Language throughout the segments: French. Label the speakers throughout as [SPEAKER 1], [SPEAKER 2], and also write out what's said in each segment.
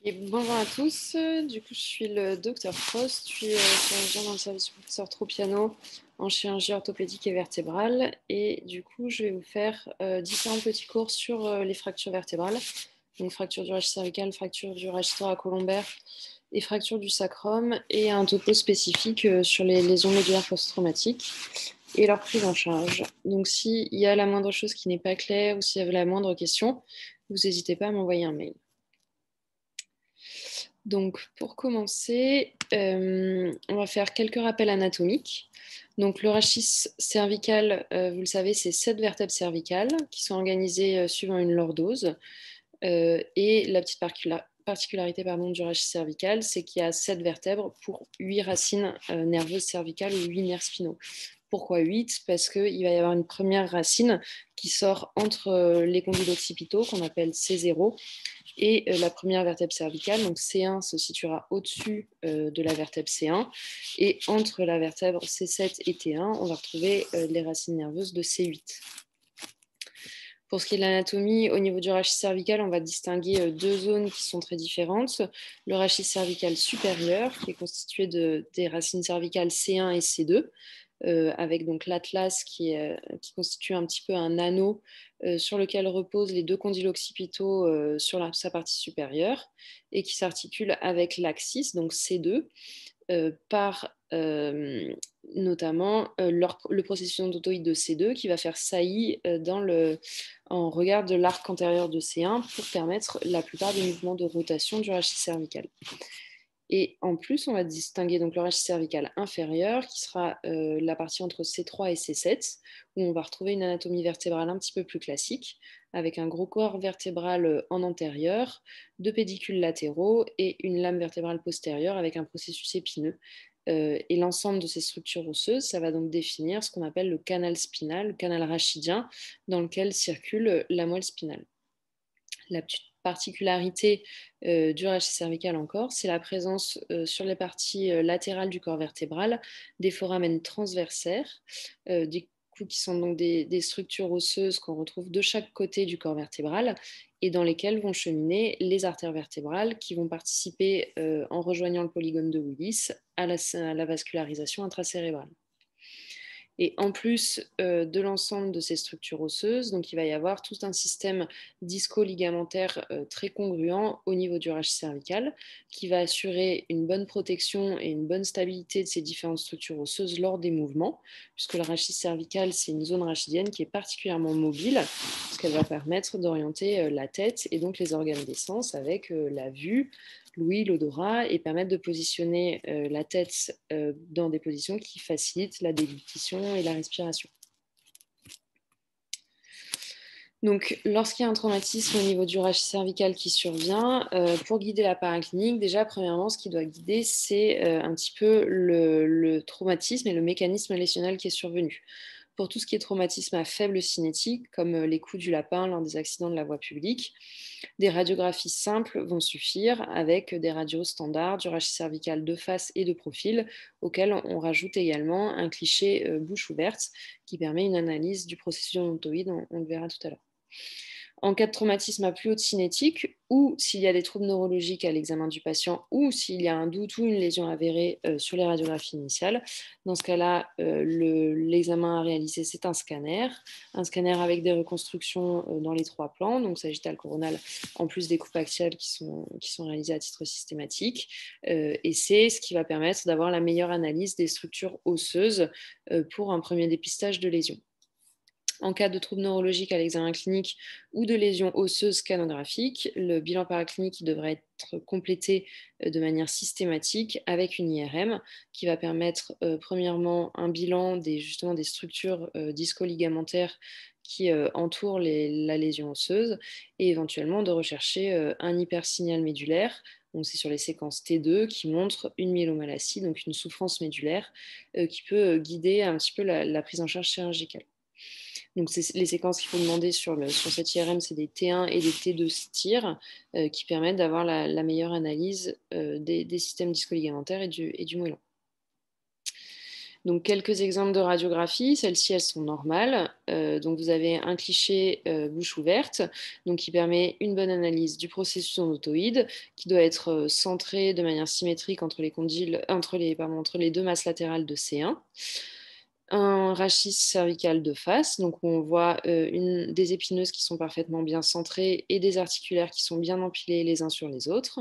[SPEAKER 1] Et bonjour à tous, du coup je suis le docteur Frost, je suis chirurgien dans le service du professeur Tropiano en chirurgie orthopédique et vertébrale et du coup je vais vous faire différents petits cours sur les fractures vertébrales, donc fracture du rachis cervical, fracture du rachis thoracolombaire et fracture du sacrum et un topo spécifique sur les lésions médulaires post-traumatiques et leur prise en charge. Donc s'il y a la moindre chose qui n'est pas claire ou s'il y a la moindre question, vous n'hésitez pas à m'envoyer un mail. Donc, pour commencer, on va faire quelques rappels anatomiques. Donc, le rachis cervical, vous le savez, c'est 7 vertèbres cervicales qui sont organisées suivant une lordose. Et la petite particularité du rachis cervical, c'est qu'il y a 7 vertèbres pour 8 racines nerveuses cervicales ou 8 nerfs spinaux. Pourquoi 8? Parce qu'il va y avoir une première racine qui sort entre les condyles occipitaux, qu'on appelle C0, et la première vertèbre cervicale, donc C1, se situera au-dessus de la vertèbre C1. Et entre la vertèbre C7 et T1, on va retrouver les racines nerveuses de C8. Pour ce qui est de l'anatomie, au niveau du rachis cervical, on va distinguer deux zones qui sont très différentes. Le rachis cervical supérieur, qui est constitué des racines cervicales C1 et C2, avec donc l'atlas qui constitue un petit peu un anneau sur lequel reposent les deux condyles occipitaux sur sa partie supérieure et qui s'articule avec l'axis, donc C2, par notamment le processus endothoïde de C2 qui va faire saillie en regard de l'arc antérieur de C1 pour permettre la plupart des mouvements de rotation du rachis cervical. Et en plus, on va distinguer donc le rachis cervical inférieur, qui sera la partie entre C3 et C7, où on va retrouver une anatomie vertébrale un petit peu plus classique, avec un gros corps vertébral en antérieur, deux pédicules latéraux et une lame vertébrale postérieure avec un processus épineux. Et l'ensemble de ces structures osseuses, ça va donc définir ce qu'on appelle le canal spinal, le canal rachidien, dans lequel circule la moelle spinale. La petite particularité du rachis cervical encore, c'est la présence sur les parties latérales du corps vertébral des foramen transversaires, qui sont donc des structures osseuses qu'on retrouve de chaque côté du corps vertébral et dans lesquelles vont cheminer les artères vertébrales qui vont participer, en rejoignant le polygone de Willis, à la vascularisation intracérébrale. Et en plus de l'ensemble de ces structures osseuses, donc il va y avoir tout un système disco-ligamentaire très congruent au niveau du rachis cervical qui va assurer une bonne protection et une bonne stabilité de ces différentes structures osseuses lors des mouvements, puisque le rachis cervical, c'est une zone rachidienne qui est particulièrement mobile, parce qu'elle va permettre d'orienter la tête et donc les organes des sens avec la vue, l'ouïe, l'odorat et permettre de positionner la tête dans des positions qui facilitent la déglutition et la respiration. Donc, lorsqu'il y a un traumatisme au niveau du rachis cervical qui survient, pour guider la paraclinique, déjà, premièrement, ce qui doit guider, c'est un petit peu le traumatisme et le mécanisme lésionnel qui est survenu. Pour tout ce qui est traumatisme à faible cinétique, comme les coups du lapin lors des accidents de la voie publique, des radiographies simples vont suffire avec des radios standards du rachis cervical de face et de profil, auquel on rajoute également un cliché bouche ouverte qui permet une analyse du processus odontoïde, on le verra tout à l'heure. En cas de traumatisme à plus haute cinétique, ou s'il y a des troubles neurologiques à l'examen du patient, ou s'il y a un doute ou une lésion avérée sur les radiographies initiales, dans ce cas-là, l'examen à réaliser, c'est un scanner avec des reconstructions dans les 3 plans, donc sagittal, coronal, en plus des coupes axiales qui sont réalisées à titre systématique. Et c'est ce qui va permettre d'avoir la meilleure analyse des structures osseuses pour un premier dépistage de lésions. En cas de troubles neurologiques à l'examen clinique ou de lésions osseuses scanographiques, le bilan paraclinique devrait être complété de manière systématique avec une IRM qui va permettre premièrement un bilan justement des structures disco-ligamentaires qui entourent la lésion osseuse et éventuellement de rechercher un hypersignal médulaire. Donc c'est sur les séquences T2 qui montrent une myélomalacie, donc une souffrance médulaire qui peut guider un petit peu la prise en charge chirurgicale. Donc, les séquences qu'il faut demander sur cette IRM, c'est des T1 et des T2 STIR qui permettent d'avoir la meilleure analyse des systèmes disco-ligamentaires et du moellon. Donc, quelques exemples de radiographie. Celles-ci, elles sont normales. Donc, vous avez un cliché bouche ouverte, donc, qui permet une bonne analyse du processus ondotoïde, qui doit être centré de manière symétrique entre les condyles, entre les deux masses latérales de C1. Un rachis cervical de face, donc où on voit des épineuses qui sont parfaitement bien centrées et des articulaires qui sont bien empilés les uns sur les autres,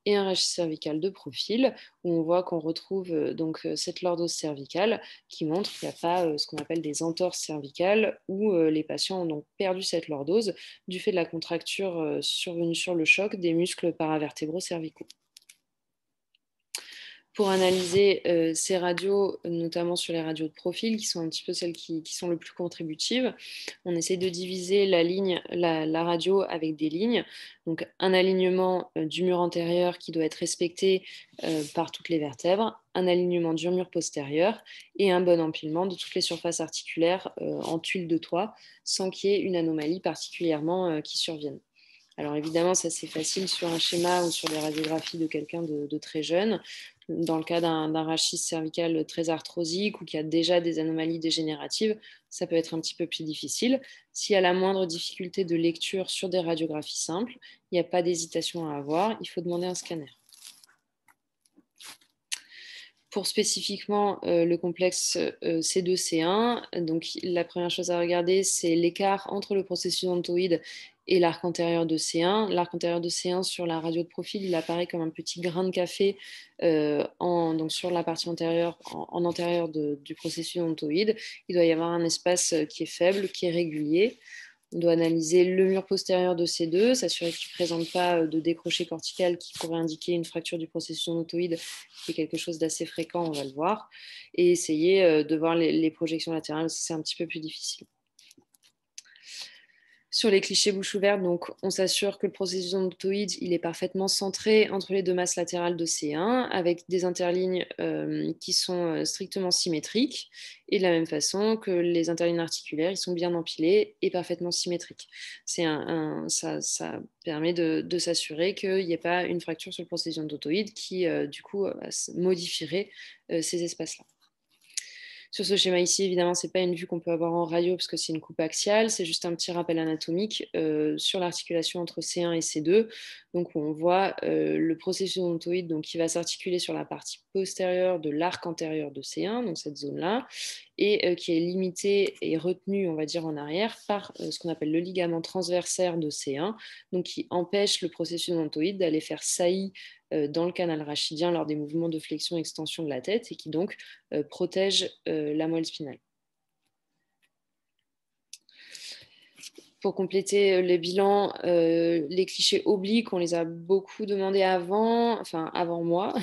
[SPEAKER 1] et un rachis cervical de profil, où on voit qu'on retrouve cette lordose cervicale qui montre qu'il n'y a pas ce qu'on appelle des entorses cervicales, où les patients ont donc perdu cette lordose du fait de la contracture survenue sur le choc des muscles paravertébraux cervicaux. Pour analyser ces radios, notamment sur les radios de profil, qui sont un petit peu celles qui sont le plus contributives, on essaie de diviser la radio avec des lignes. Donc un alignement du mur antérieur qui doit être respecté par toutes les vertèbres, un alignement du mur postérieur et un bon empilement de toutes les surfaces articulaires en tuile de toit, sans qu'il y ait une anomalie particulièrement qui survienne. Alors évidemment, ça c'est facile sur un schéma ou sur les radiographies de quelqu'un de très jeune. Dans le cas d'un rachis cervical très arthrosique ou qui a déjà des anomalies dégénératives, ça peut être un petit peu plus difficile. S'il y a la moindre difficulté de lecture sur des radiographies simples, il n'y a pas d'hésitation à avoir, il faut demander un scanner. Pour spécifiquement le complexe C2-C1, donc la première chose à regarder, c'est l'écart entre le processus ontoïde et l'arc antérieur de C1. L'arc antérieur de C1 sur la radio de profil, il apparaît comme un petit grain de café donc sur la partie antérieure, en antérieur du processus ontoïde. Il doit y avoir un espace qui est faible, qui est régulier. On doit analyser le mur postérieur de ces deux, s'assurer qu'il ne présente pas de décroché cortical qui pourrait indiquer une fracture du processus ontoïde, qui est quelque chose d'assez fréquent, on va le voir, et essayer de voir les projections latérales, c'est un petit peu plus difficile. Sur les clichés bouche ouverte, donc, on s'assure que le processus ontoïde il est parfaitement centré entre les deux masses latérales de C1 avec des interlignes qui sont strictement symétriques et de la même façon que les interlignes articulaires ils sont bien empilés et parfaitement symétriques. Ça permet de s'assurer qu'il n'y ait pas une fracture sur le processus ontoïde qui du coup modifierait ces espaces-là. Sur ce schéma ici, évidemment, ce n'est pas une vue qu'on peut avoir en radio parce que c'est une coupe axiale, c'est juste un petit rappel anatomique sur l'articulation entre C1 et C2. Donc, on voit le processus ontoïde donc, qui va s'articuler sur la partie postérieure de l'arc antérieur de C1, donc cette zone-là, et qui est limitée et retenue, on va dire, en arrière par ce qu'on appelle le ligament transversaire de C1, donc qui empêche le processus ontoïde d'aller faire saillie dans le canal rachidien lors des mouvements de flexion-extension de la tête et qui donc protège la moelle spinale. Pour compléter les bilans, les clichés obliques, on les a beaucoup demandés avant, enfin avant moi,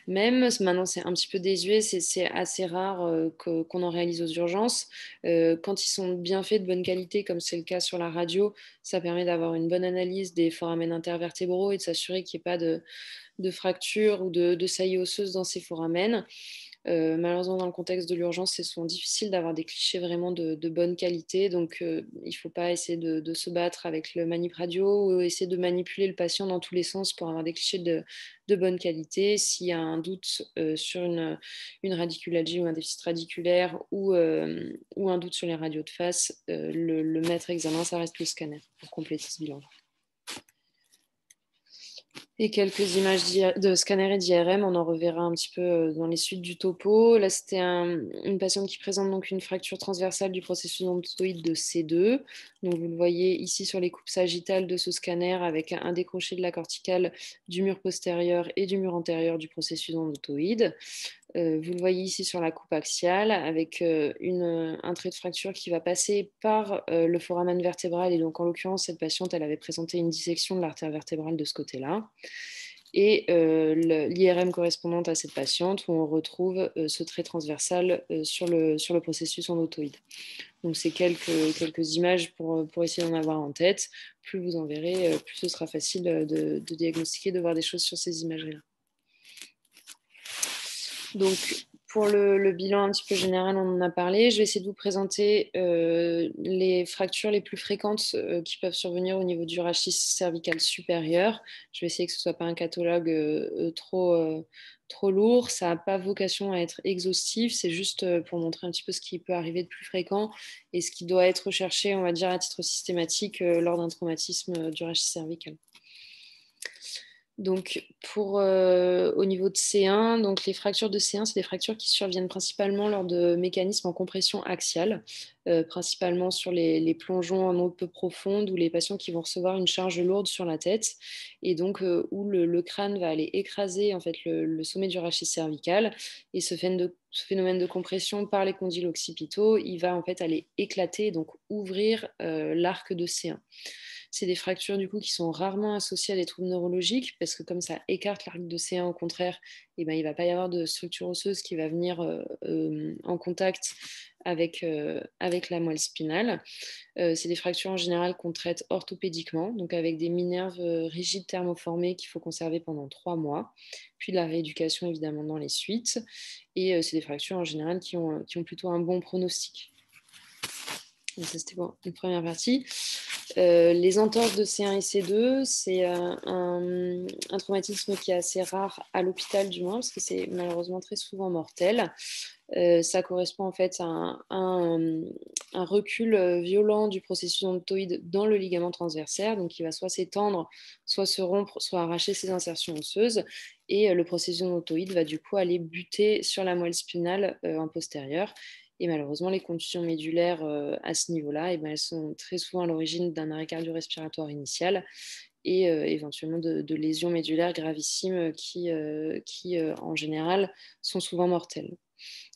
[SPEAKER 1] même maintenant c'est un petit peu désuet, c'est assez rare qu'on en réalise aux urgences. Quand ils sont bien faits, de bonne qualité, comme c'est le cas sur la radio, ça permet d'avoir une bonne analyse des foramen intervertébraux et de s'assurer qu'il n'y ait pas de fractures ou de saillies osseuses dans ces foramen. Malheureusement, dans le contexte de l'urgence, c'est souvent difficile d'avoir des clichés vraiment de bonne qualité. Donc, il ne faut pas essayer de se battre avec le manip radio ou essayer de manipuler le patient dans tous les sens pour avoir des clichés de bonne qualité. S'il y a un doute sur une radiculalgie ou un déficit radiculaire ou un doute sur les radios de face, le maître examen, ça reste le scanner pour compléter ce bilan. Et quelques images de scanner et d'IRM, on en reverra un petit peu dans les suites du topo. Là, c'était une patiente qui présente donc une fracture transversale du processus ontoïde de C2. Donc, vous le voyez ici sur les coupes sagittales de ce scanner avec un décroché de la corticale du mur postérieur et du mur antérieur du processus ontoïde. Vous le voyez ici sur la coupe axiale avec un trait de fracture qui va passer par le foramen vertébral. Et donc, en l'occurrence, cette patiente, elle avait présenté une dissection de l'artère vertébrale de ce côté-là. Et l'IRM correspondante à cette patiente où on retrouve ce trait transversal sur le processus ontoïde. Donc, c'est quelques images pour essayer d'en avoir en tête. Plus vous en verrez, plus ce sera facile de diagnostiquer, de voir des choses sur ces imageries-là. Donc, Pour le bilan un petit peu général, on en a parlé. Je vais essayer de vous présenter les fractures les plus fréquentes qui peuvent survenir au niveau du rachis cervical supérieur. Je vais essayer que ce ne soit pas un catalogue trop lourd. Ça n'a pas vocation à être exhaustif. C'est juste pour montrer un petit peu ce qui peut arriver de plus fréquent et ce qui doit être recherché, on va dire, à titre systématique lors d'un traumatisme du rachis cervical. Donc, au niveau de C1, donc les fractures de C1, c'est des fractures qui surviennent principalement lors de mécanismes en compression axiale, principalement sur les plongeons en eau peu profonde ou les patients qui vont recevoir une charge lourde sur la tête et donc où le crâne va aller écraser en fait, le sommet du rachis cervical et ce phénomène de compression par les condyles occipitaux, il va en fait aller éclater, donc ouvrir l'arc de C1. C'est des fractures du coup qui sont rarement associées à des troubles neurologiques parce que comme ça écarte l'arc de C1 au contraire, et ben, il ne va pas y avoir de structure osseuse qui va venir en contact avec la moelle spinale. C'est des fractures en général qu'on traite orthopédiquement, donc avec des minerves rigides thermoformées qu'il faut conserver pendant 3 mois, puis de la rééducation évidemment dans les suites. Et c'est des fractures en général qui ont plutôt un bon pronostic. Donc ça, c'était bon, une première partie. Les entorses de C1 et C2, c'est un traumatisme qui est assez rare à l'hôpital du moins, parce que c'est malheureusement très souvent mortel. Ça correspond en fait à un recul violent du processus ontoïde dans le ligament transversaire, donc il va soit s'étendre, soit se rompre, soit arracher ses insertions osseuses, et le processus ontoïde va du coup aller buter sur la moelle spinale en postérieur. Et malheureusement, les contusions médulaires à ce niveau-là, eh ben, elles sont très souvent à l'origine d'un arrêt cardio-respiratoire initial et éventuellement de lésions médulaires gravissimes qui en général, sont souvent mortelles.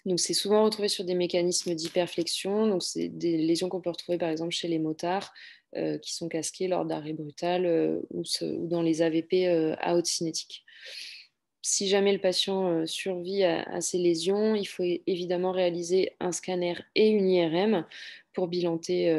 [SPEAKER 1] Donc, c'est souvent retrouvé sur des mécanismes d'hyperflexion. Donc, c'est des lésions qu'on peut retrouver par exemple chez les motards qui sont casqués lors d'arrêt brutal ou dans les AVP à haute cinétique. Si jamais le patient survit à ces lésions, il faut évidemment réaliser un scanner et une IRM pour bilanter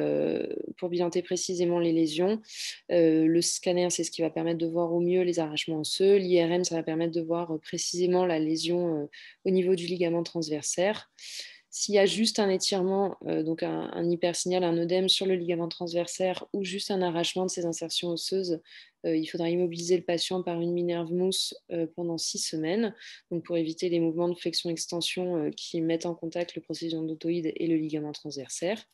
[SPEAKER 1] précisément les lésions. Le scanner, c'est ce qui va permettre de voir au mieux les arrachements osseux. L'IRM, ça va permettre de voir précisément la lésion au niveau du ligament transversaire. S'il y a juste un étirement, donc un hypersignal, un œdème sur le ligament transversaire ou juste un arrachement de ces insertions osseuses, il faudra immobiliser le patient par une minerve mousse pendant 6 semaines, donc pour éviter les mouvements de flexion-extension qui mettent en contact le processus ontoïde et le ligament transversaire.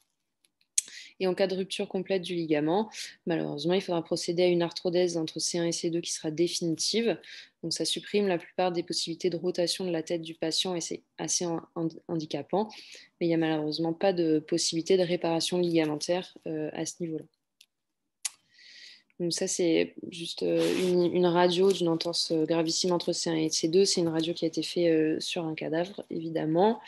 [SPEAKER 1] Et en cas de rupture complète du ligament, malheureusement, il faudra procéder à une arthrodèse entre C1 et C2 qui sera définitive. Donc ça supprime la plupart des possibilités de rotation de la tête du patient et c'est assez handicapant. Mais il n'y a malheureusement pas de possibilité de réparation ligamentaire à ce niveau-là. Donc ça, c'est juste une radio d'une entorse gravissime entre C1 et C2. C'est une radio qui a été faite sur un cadavre, évidemment.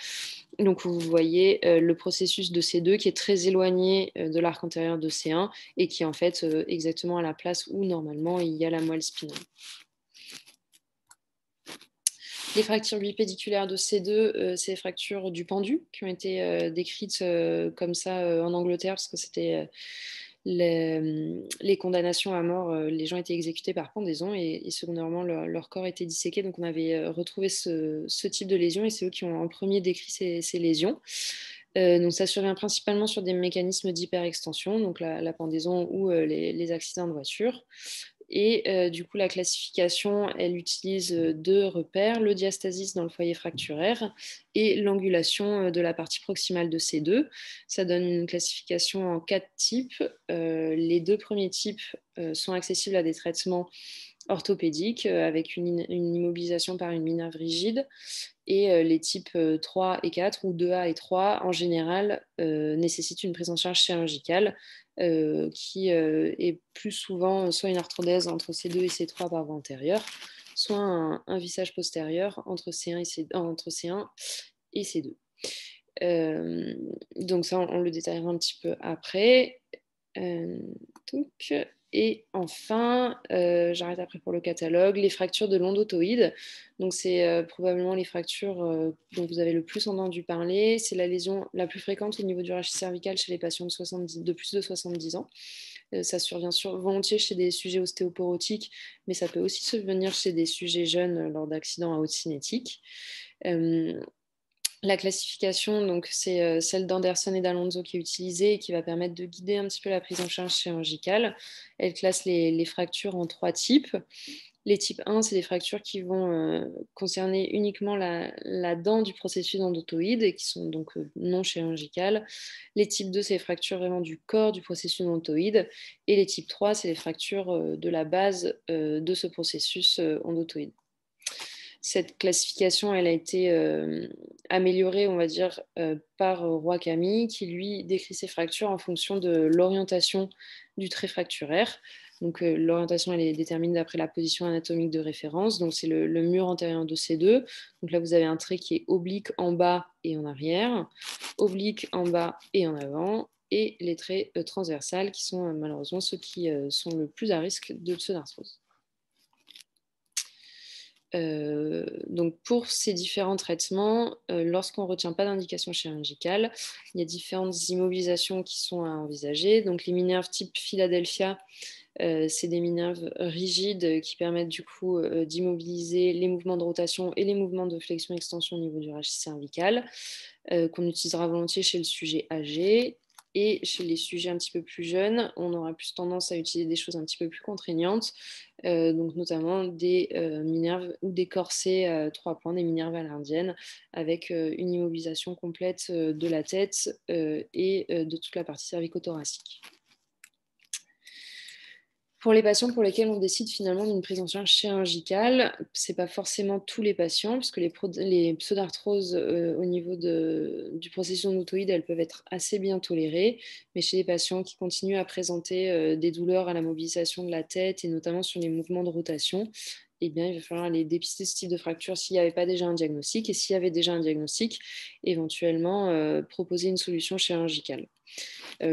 [SPEAKER 1] Donc vous voyez le processus de C2 qui est très éloigné de l'arc antérieur de C1 et qui est en fait exactement à la place où normalement il y a la moelle spinale. Les fractures bipédiculaires de C2, c'est les fractures du pendu qui ont été décrites comme ça en Angleterre parce que c'était les condamnations à mort, les gens étaient exécutés par pendaison et secondairement leur corps était disséqué. Donc on avait retrouvé ce type de lésions et c'est eux qui ont en premier décrit ces lésions. Donc ça survient principalement sur des mécanismes d'hyperextension, donc la pendaison ou les accidents de voiture. Et du coup, la classification, elle utilise deux repères, le diastasis dans le foyer fracturaire et l'angulation de la partie proximale de ces deux. Ça donne une classification en 4 types. Les 2 premiers types sont accessibles à des traitements orthopédiques avec une immobilisation par une minerve rigide. Et les types 3 et 4, ou 2A et 3, en général, nécessitent une prise en charge chirurgicale qui est plus souvent soit une arthrodèse entre C2 et C3 par voie antérieure, soit un vissage postérieur entre C1 et C2. Donc ça, on le détaillera un petit peu après. Donc, et enfin, j'arrête après pour le catalogue, les fractures de l'endotoïde. Donc c'est probablement les fractures dont vous avez le plus entendu parler. C'est la lésion la plus fréquente au niveau du rachis cervical chez les patients de plus de 70 ans. Ça survient volontiers chez des sujets ostéoporotiques, mais ça peut aussi survenir chez des sujets jeunes lors d'accidents à haute cinétique. La classification, donc, c'est celle d'Anderson et d'Alonso qui est utilisée et qui va permettre de guider un petit peu la prise en charge chirurgicale. Elle classe les fractures en 3 types. Les types 1, c'est des fractures qui vont concerner uniquement la dent du processus endothoïde et qui sont donc non chirurgicales. Les types 2, c'est les fractures vraiment du corps du processus endothoïde. Et les types 3, c'est les fractures de la base de ce processus endothoïde. Cette classification, elle a été améliorée, on va dire, par Roy Camille, qui lui décrit ces fractures en fonction de l'orientation du trait fracturaire. Donc l'orientation, elle est déterminée d'après la position anatomique de référence. Donc c'est le mur antérieur de ces deux. Donc là, vous avez un trait qui est oblique en bas et en arrière, oblique en bas et en avant, et les traits transversales qui sont malheureusement ceux qui sont le plus à risque de pseudarthrose. Donc pour ces différents traitements, lorsqu'on ne retient pas d'indication chirurgicale, il y a différentes immobilisations qui sont à envisager. Donc les minerves type Philadelphia, c'est des minerves rigides qui permettent du coup d'immobiliser les mouvements de rotation et les mouvements de flexion-extension au niveau du rachis cervical, qu'on utilisera volontiers chez le sujet âgé. Et chez les sujets un petit peu plus jeunes, on aura plus tendance à utiliser des choses un petit peu plus contraignantes, donc notamment des minerves ou des corsets 3 points, des minerves à l'indienne, avec une immobilisation complète de la tête et de toute la partie cervico-thoracique. Pour les patients pour lesquels on décide finalement d'une prise en charge chirurgicale, ce n'est pas forcément tous les patients, puisque les pseudarthroses au niveau du processus endothoïde, elles peuvent être assez bien tolérées, mais chez les patients qui continuent à présenter des douleurs à la mobilisation de la tête, et notamment sur les mouvements de rotation, eh bien, il va falloir aller dépister ce type de fracture s'il n'y avait pas déjà un diagnostic, et s'il y avait déjà un diagnostic, éventuellement proposer une solution chirurgicale.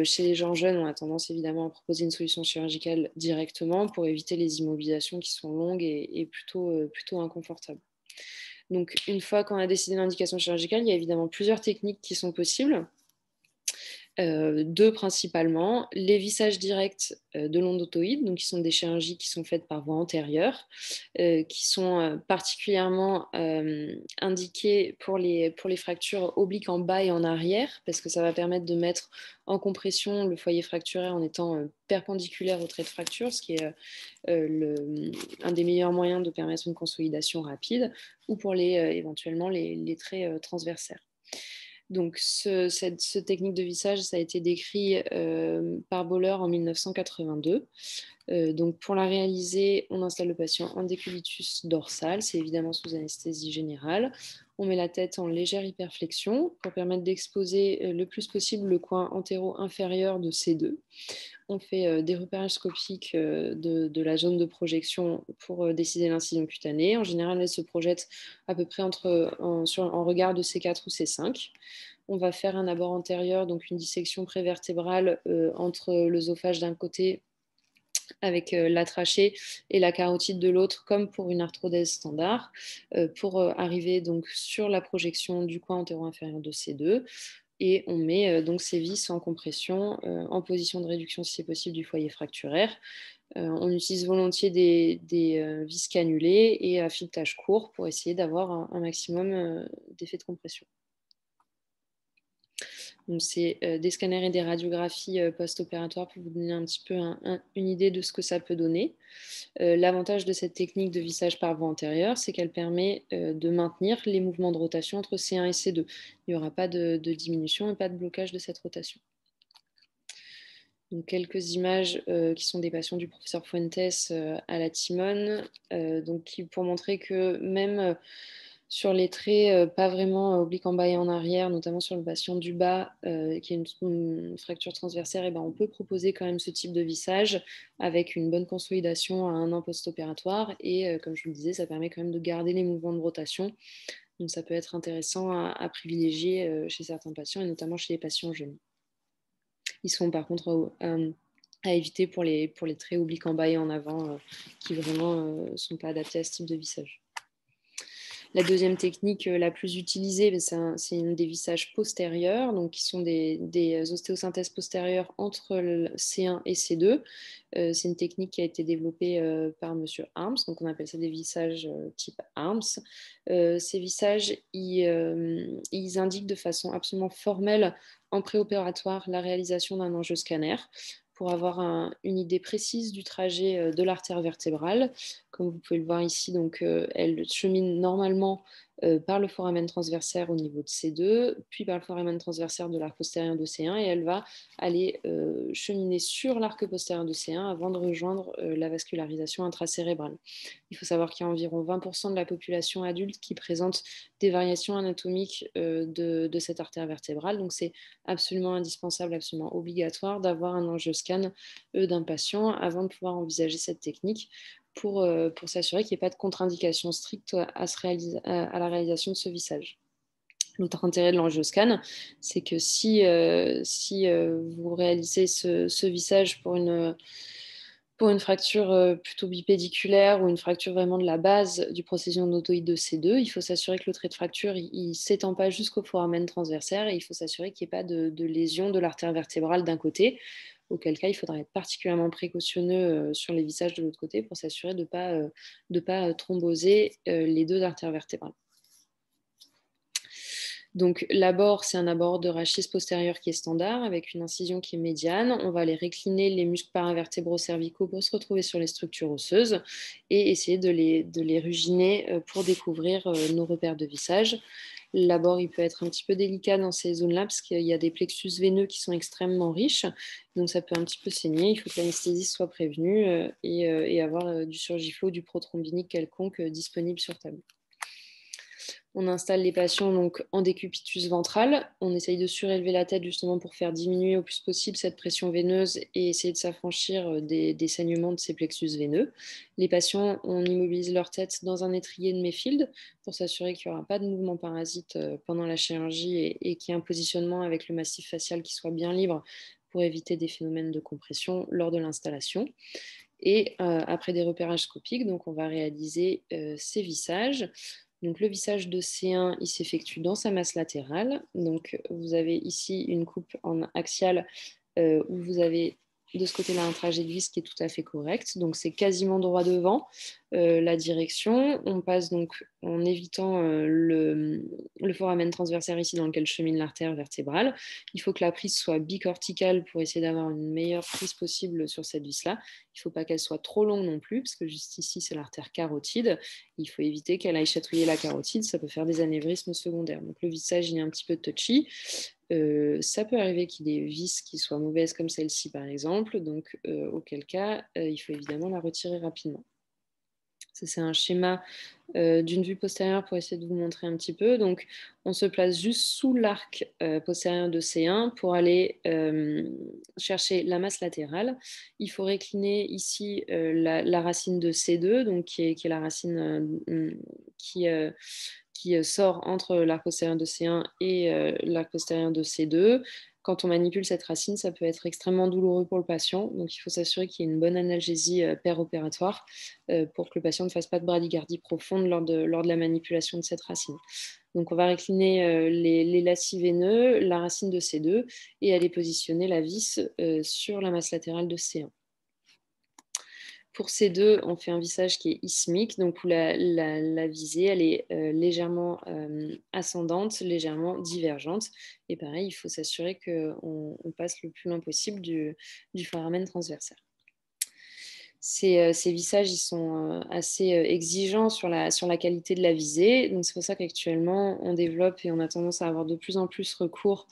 [SPEAKER 1] Chez les gens jeunes, on a tendance évidemment à proposer une solution chirurgicale directement pour éviter les immobilisations qui sont longues et plutôt inconfortables. Donc, une fois qu'on a décidé l'indication chirurgicale, il y a évidemment plusieurs techniques qui sont possibles. Deux principalement, les vissages directs de l'endothoïde, donc qui sont des chirurgies qui sont faites par voie antérieure, qui sont particulièrement indiquées pour les fractures obliques en bas et en arrière, parce que ça va permettre de mettre en compression le foyer fracturaire en étant perpendiculaire au trait de fracture, ce qui est un des meilleurs moyens de permettre une consolidation rapide, ou pour éventuellement les traits transversaires. Donc, cette technique de vissage, ça a été décrit par Boller en 1982. Donc, pour la réaliser, on installe le patient en décubitus dorsal, c'est évidemment sous anesthésie générale. On met la tête en légère hyperflexion pour permettre d'exposer le plus possible le coin antéro-inférieur de ces deux. On fait des repérages scopiques de la zone de projection pour décider l'incision cutanée. En général, elle se projette à peu près en regard de C4 ou C5. On va faire un abord antérieur, donc une dissection prévertébrale entre l'œsophage d'un côté avec la trachée et la carotide de l'autre, comme pour une arthrodèse standard, pour arriver donc sur la projection du coin antéro-inférieur de C2. Et on met donc ces vis en compression, en position de réduction si c'est possible du foyer fracturaire. On utilise volontiers des vis cannulées et à filetage court pour essayer d'avoir un maximum d'effet de compression. Donc, c'est des scanners et des radiographies post-opératoires pour vous donner un petit peu une idée de ce que ça peut donner. L'avantage de cette technique de vissage par voie antérieure, c'est qu'elle permet de maintenir les mouvements de rotation entre C1 et C2. Il n'y aura pas de diminution et pas de blocage de cette rotation. Donc, quelques images qui sont des patients du professeur Fuentes à la Timone, pour montrer que même sur les traits pas vraiment obliques en bas et en arrière, notamment sur le patient du bas qui a une fracture transversaire, et ben on peut proposer quand même ce type de vissage avec une bonne consolidation à un an post-opératoire. Et comme je vous le disais, ça permet quand même de garder les mouvements de rotation. Donc ça peut être intéressant à privilégier chez certains patients, et notamment chez les patients jeunes. Ils sont par contre à éviter pour les traits obliques en bas et en avant qui vraiment ne sont pas adaptés à ce type de vissage. La deuxième technique la plus utilisée, c'est une des vissages postérieurs, donc qui sont des ostéosynthèses postérieures entre le C1 et C2. C'est une technique qui a été développée par Monsieur Harms, donc on appelle ça des vissages type Harms. Ces vissages, ils indiquent de façon absolument formelle en préopératoire la réalisation d'un angioscanner pour avoir une idée précise du trajet de l'artère vertébrale. Comme vous pouvez le voir ici, donc, elle chemine normalement par le foramen transversaire au niveau de C2, puis par le foramen transversaire de l'arc postérieur de C1, et elle va aller cheminer sur l'arc postérieur de C1 avant de rejoindre la vascularisation intracérébrale. Il faut savoir qu'il y a environ 20% de la population adulte qui présente des variations anatomiques de cette artère vertébrale, donc c'est absolument indispensable, absolument obligatoire d'avoir un angioscan d'un patient avant de pouvoir envisager cette technique pour s'assurer qu'il n'y ait pas de contre-indication stricte à la réalisation de ce vissage. L'autre intérêt de l'angioscan, c'est que si vous réalisez ce vissage pour une fracture plutôt bipédiculaire ou une fracture vraiment de la base du processus odontoïde de C2, il faut s'assurer que le trait de fracture ne s'étend pas jusqu'au foramen transversaire et il faut s'assurer qu'il n'y ait pas de lésion de l'artère vertébrale d'un côté, auquel cas il faudra être particulièrement précautionneux sur les vissages de l'autre côté pour s'assurer de ne pas thromboser les deux artères vertébrales. Donc l'abord, c'est un abord de rachis postérieur qui est standard avec une incision qui est médiane. On va aller récliner les muscles paravertébraux cervicaux pour se retrouver sur les structures osseuses et essayer de les ruginer pour découvrir nos repères de vissage. L'abord, il peut être un petit peu délicat dans ces zones-là parce qu'il y a des plexus veineux qui sont extrêmement riches, donc ça peut un petit peu saigner. Il faut que l'anesthésiste soit prévenu et avoir du surgiflo, du prothrombinique quelconque disponible sur table. On installe les patients donc en décubitus ventral. On essaye de surélever la tête justement pour faire diminuer au plus possible cette pression veineuse et essayer de s'affranchir des saignements de ces plexus veineux. Les patients, on immobilise leur tête dans un étrier de Mayfield pour s'assurer qu'il n'y aura pas de mouvement parasite pendant la chirurgie et qu'il y ait un positionnement avec le massif facial qui soit bien libre pour éviter des phénomènes de compression lors de l'installation. Et après des repérages scopiques, donc on va réaliser ces vissages. Donc, le vissage de C1, il s'effectue dans sa masse latérale. Donc, vous avez ici une coupe en axiale où vous avez de ce côté-là un trajet de vis qui est tout à fait correct. Donc, c'est quasiment droit devant la direction. On passe donc en évitant le foramen transversaire ici dans lequel chemine l'artère vertébrale. Il faut que la prise soit bicorticale pour essayer d'avoir une meilleure prise possible sur cette vis-là. Il ne faut pas qu'elle soit trop longue non plus, parce que juste ici, c'est l'artère carotide. Il faut éviter qu'elle aille chatouiller la carotide, ça peut faire des anévrismes secondaires. Donc le vissage, il est un petit peu touchy. Ça peut arriver qu'il y ait des vis qui soient mauvaises comme celle-ci par exemple, donc auquel cas, il faut évidemment la retirer rapidement. Ça, c'est un schéma d'une vue postérieure pour essayer de vous montrer un petit peu. Donc, on se place juste sous l'arc postérieur de C1 pour aller chercher la masse latérale. Il faut récliner ici la racine de C2, donc qui est la racine qui sort entre l'arc postérieur de C1 et l'arc postérieur de C2. Quand on manipule cette racine, ça peut être extrêmement douloureux pour le patient. Donc, il faut s'assurer qu'il y ait une bonne analgésie péropératoire pour que le patient ne fasse pas de bradycardie profonde lors de la manipulation de cette racine. Donc, on va récliner les lacis veineux, la racine de C2 et aller positionner la vis sur la masse latérale de C1. Pour ces deux, on fait un vissage qui est isthmique, donc où la visée elle est légèrement ascendante, légèrement divergente. Et pareil, il faut s'assurer qu'on passe le plus loin possible du foramen transversaire. Ces vissages ils sont assez exigeants sur la qualité de la visée. Donc c'est pour ça qu'actuellement, on développe et on a tendance à avoir de plus en plus recours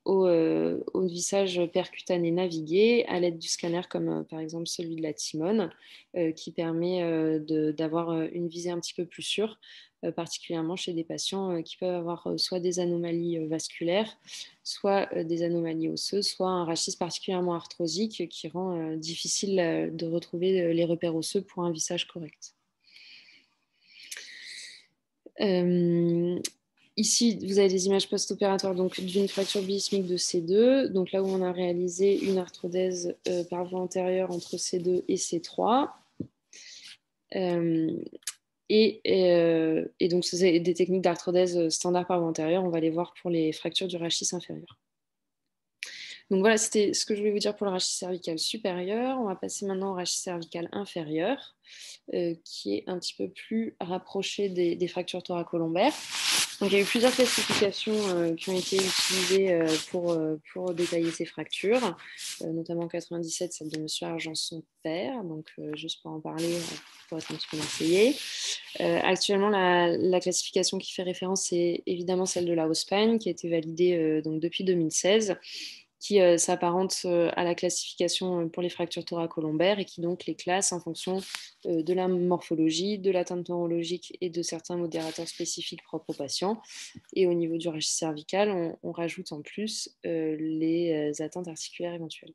[SPEAKER 1] au vissage percutané navigué à l'aide du scanner comme par exemple celui de la Timone qui permet d'avoir une visée un petit peu plus sûre, particulièrement chez des patients qui peuvent avoir soit des anomalies vasculaires, soit des anomalies osseuses, soit un rachis particulièrement arthrosique qui rend difficile de retrouver les repères osseux pour un vissage correct. Ici, vous avez des images post-opératoires d'une fracture biismique de C2, donc là où on a réalisé une arthrodèse par voie antérieure entre C2 et C3. Et donc, c'est des techniques d'arthrodèse standard par voie antérieure. On va les voir pour les fractures du rachis inférieur. Donc voilà, c'était ce que je voulais vous dire pour le rachis cervical supérieur. On va passer maintenant au rachis cervical inférieur, qui est un petit peu plus rapproché des fractures thoracolombaires. Donc il y a eu plusieurs classifications qui ont été utilisées pour détailler ces fractures, notamment en 97, celle de M. Argenson-Père, donc juste pour en parler, pour être un petit peu marseillais. Actuellement, la classification qui fait référence, c'est évidemment celle de la Haussmann, qui a été validée donc depuis 2016, qui s'apparente à la classification pour les fractures thoracolombaires et qui donc les classe en fonction de la morphologie, de l'atteinte neurologique et de certains modérateurs spécifiques propres aux patients. Et au niveau du rachis cervical, on rajoute en plus les atteintes articulaires éventuelles.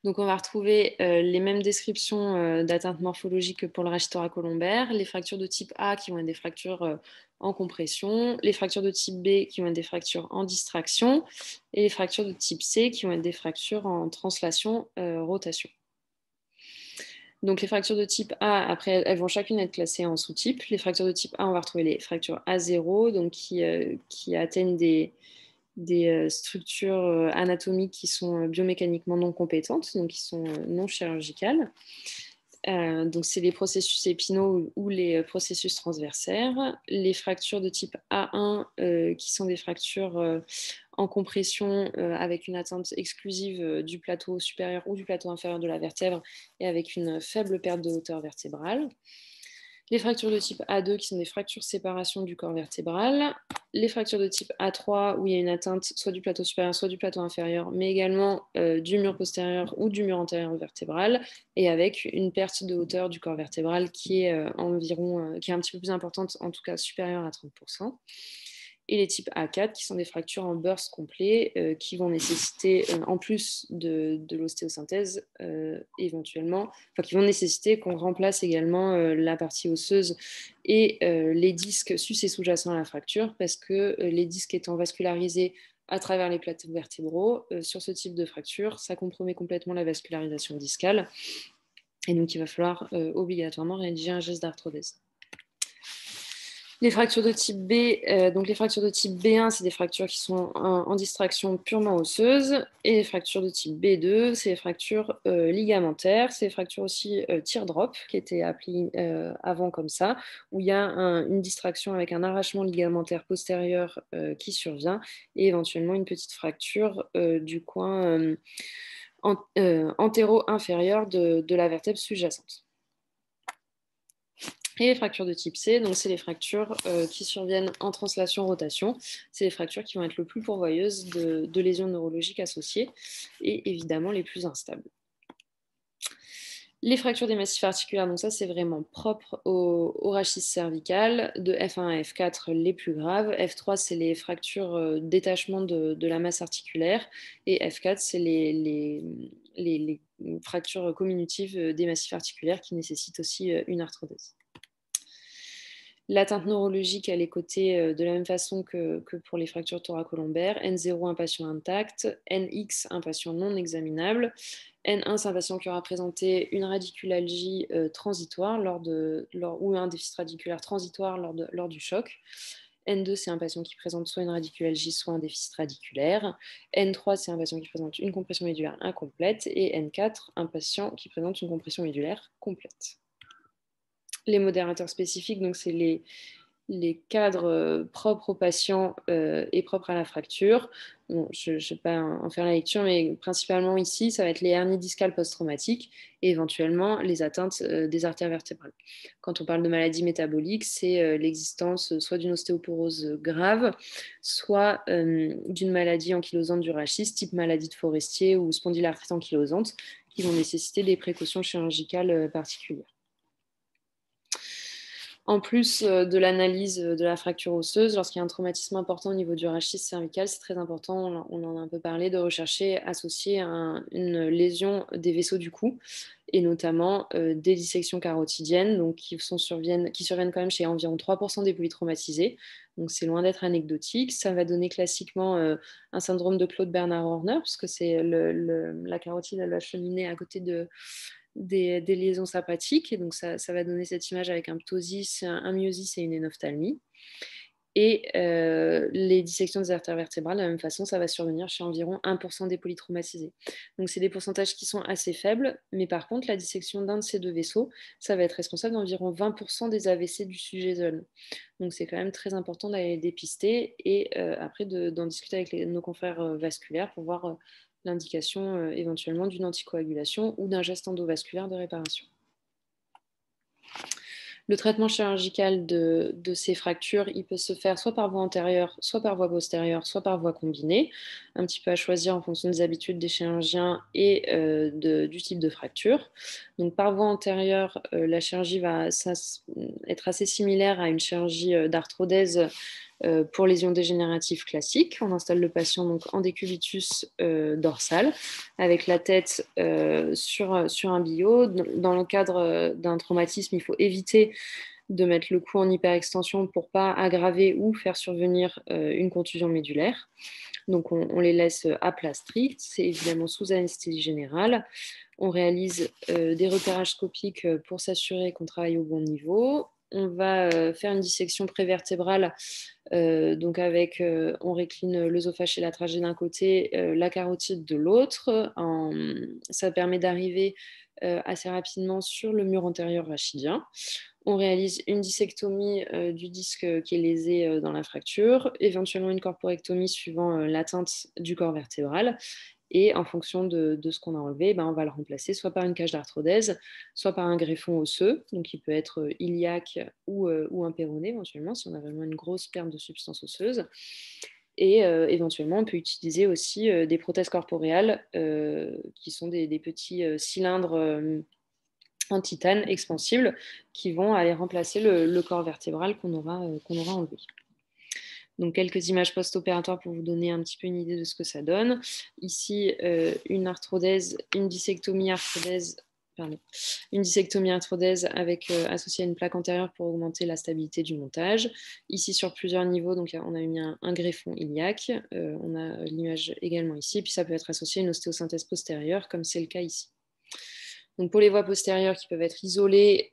[SPEAKER 1] Donc, on va retrouver les mêmes descriptions d'atteintes morphologiques que pour le rachis thoracolombaire, les fractures de type A qui vont être des fractures en compression, les fractures de type B qui vont être des fractures en distraction, et les fractures de type C qui vont être des fractures en translation-rotation. Donc, les fractures de type A, après, elles vont chacune être classées en sous-types. Les fractures de type A, on va retrouver les fractures A0, donc qui atteignent des structures anatomiques qui sont biomécaniquement non compétentes, donc qui sont non chirurgicales. Donc, c'est les processus épinaux ou les processus transversaires. Les fractures de type A1, qui sont des fractures en compression avec une atteinte exclusive du plateau supérieur ou du plateau inférieur de la vertèbre et avec une faible perte de hauteur vertébrale. Les fractures de type A2 qui sont des fractures séparation du corps vertébral. Les fractures de type A3 où il y a une atteinte soit du plateau supérieur, soit du plateau inférieur, mais également du mur postérieur ou du mur antérieur vertébral et avec une perte de hauteur du corps vertébral qui est qui est un petit peu plus importante, en tout cas supérieure à 30%. Et les types A4 qui sont des fractures en burst complet qui vont nécessiter, en plus de l'ostéosynthèse éventuellement, enfin qui vont nécessiter qu'on remplace également la partie osseuse et les disques sus et sous-jacents à la fracture parce que les disques étant vascularisés à travers les plateaux vertébraux, sur ce type de fracture, ça compromet complètement la vascularisation discale et donc il va falloir obligatoirement rédiger un geste d'arthrodèse. Les fractures de type B, donc les fractures de type B1, c'est des fractures qui sont en distraction purement osseuse. Et les fractures de type B2, c'est des fractures ligamentaires. C'est des fractures aussi teardrop, qui étaient appelées avant comme ça, où il y a une distraction avec un arrachement ligamentaire postérieur qui survient et éventuellement une petite fracture du coin antéro-inférieur de la vertèbre sous-jacente. Et les fractures de type C, donc c'est les fractures qui surviennent en translation-rotation. C'est les fractures qui vont être le plus pourvoyeuses de lésions neurologiques associées et évidemment les plus instables. Les fractures des massifs articulaires, donc ça c'est vraiment propre au rachis cervical, de F1 à F4 les plus graves. F3 c'est les fractures détachement de la masse articulaire et F4 c'est les fractures comminutives des massifs articulaires qui nécessitent aussi une arthrodèse. L'atteinte neurologique, elle est cotée de la même façon que pour les fractures thoracolombaires. N0, un patient intact. NX, un patient non examinable. N1, c'est un patient qui aura présenté une radiculalgie transitoire ou un déficit radiculaire transitoire lors du choc. N2, c'est un patient qui présente soit une radiculalgie, soit un déficit radiculaire. N3, c'est un patient qui présente une compression médulaire incomplète. Et N4, un patient qui présente une compression médulaire complète. Les modérateurs spécifiques, donc c'est les cadres propres aux patients et propres à la fracture. Bon, je ne vais pas en faire la lecture, mais principalement ici, ça va être les hernies discales post-traumatiques et éventuellement les atteintes des artères vertébrales. Quand on parle de maladies métaboliques, c'est l'existence soit d'une ostéoporose grave, soit d'une maladie ankylosante du rachis, type maladie de Forestier ou spondylarthrite ankylosante, qui vont nécessiter des précautions chirurgicales particulières. En plus de l'analyse de la fracture osseuse, lorsqu'il y a un traumatisme important au niveau du rachis cervical, c'est très important, on en a un peu parlé, de rechercher associé à une lésion des vaisseaux du cou, et notamment des dissections carotidiennes, donc qui surviennent quand même chez environ 3% des polytraumatisés. Donc c'est loin d'être anecdotique. Ça va donner classiquement un syndrome de Claude Bernard Horner, puisque c'est la carotide, elle va cheminer à côté des liaisons sympathiques. Et donc, ça va donner cette image avec un ptosis, un myosis et une énophthalmie. Et les dissections des artères vertébrales, de la même façon, ça va survenir chez environ 1% des polytraumatisés. Donc, c'est des pourcentages qui sont assez faibles, mais par contre, la dissection d'un de ces deux vaisseaux, ça va être responsable d'environ 20% des AVC du sujet seul. Donc, c'est quand même très important d'aller les dépister et après d'en discuter avec nos confrères vasculaires pour voir l'indication éventuellement d'une anticoagulation ou d'un geste endovasculaire de réparation. Le traitement chirurgical de ces fractures, il peut se faire soit par voie antérieure, soit par voie postérieure, soit par voie combinée, un petit peu à choisir en fonction des habitudes des chirurgiens et du type de fracture. Donc, par voie antérieure, la chirurgie va être assez similaire à une chirurgie d'arthrodèse pour lésions dégénératives classiques. On installe le patient donc en décubitus dorsal avec la tête sur un billot. Dans le cadre d'un traumatisme, il faut éviter de mettre le cou en hyperextension pour ne pas aggraver ou faire survenir une contusion médulaire. Donc on les laisse à plat strict, c'est évidemment sous anesthésie générale. On réalise des repérages scopiques pour s'assurer qu'on travaille au bon niveau. On va faire une dissection prévertébrale, donc avec, on récline l'œsophage et la trachée d'un côté, la carotide de l'autre. Ça permet d'arriver assez rapidement sur le mur antérieur rachidien. On réalise une dissectomie du disque qui est lésé dans la fracture, éventuellement une corporectomie suivant l'atteinte du corps vertébral. Et en fonction de ce qu'on a enlevé, on va le remplacer soit par une cage d'arthrodèse, soit par un greffon osseux, donc il peut être iliaque ou un péroné éventuellement, si on a vraiment une grosse perte de substance osseuse. Et éventuellement, on peut utiliser aussi des prothèses corporéales qui sont des petits cylindres en titane expansibles qui vont aller remplacer le corps vertébral qu'on aura enlevé. Donc, quelques images post-opératoires pour vous donner un petit peu une idée de ce que ça donne. Ici, une disectomie arthrodèse avec associée à une plaque antérieure pour augmenter la stabilité du montage. Ici, sur plusieurs niveaux, donc on a mis un greffon iliaque. On a l'image également ici. Puis ça peut être associé à une ostéosynthèse postérieure, comme c'est le cas ici. Donc pour les voies postérieures qui peuvent être isolées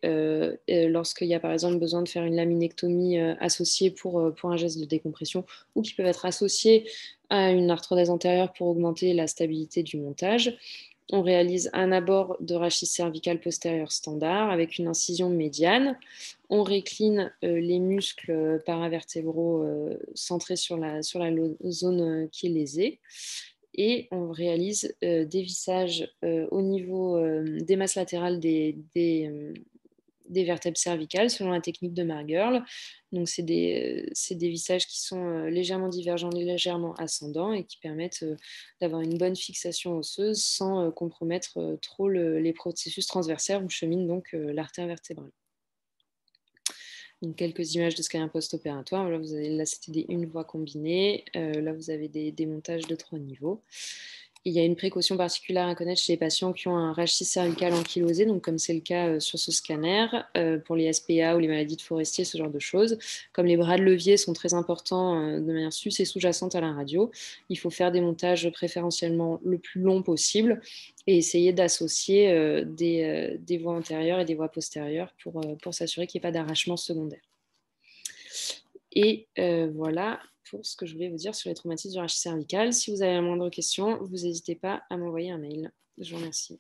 [SPEAKER 1] lorsqu'il y a par exemple besoin de faire une laminectomie associée pour un geste de décompression, ou qui peuvent être associées à une arthrodèse antérieure pour augmenter la stabilité du montage. On réalise un abord de rachis cervical postérieur standard avec une incision médiane. On récline les muscles paravertébraux centrés sur la zone qui est lésée. Et on réalise des vissages au niveau des masses latérales des vertèbres cervicales selon la technique de Margirl. Donc, c'est des vissages qui sont légèrement divergents, légèrement ascendants et qui permettent d'avoir une bonne fixation osseuse sans compromettre trop les processus transversaires où chemine donc l'artère vertébrale. Donc, quelques images de scanner post-opératoire. Là, c'était une voie combinée. Là, vous avez des montages de 3 niveaux. Il y a une précaution particulière à connaître chez les patients qui ont un rachis cervical ankylosé, donc comme c'est le cas sur ce scanner, pour les SPA ou les maladies de Forestier, ce genre de choses. Comme les bras de levier sont très importants de manière sus et sous-jacente à la radio, il faut faire des montages préférentiellement le plus long possible et essayer d'associer des voies antérieures et des voies postérieures pour s'assurer qu'il n'y ait pas d'arrachement secondaire. Et voilà pour ce que je voulais vous dire sur les traumatismes du rachis cervical. Si vous avez la moindre question, vous n'hésitez pas à m'envoyer un mail. Je vous remercie.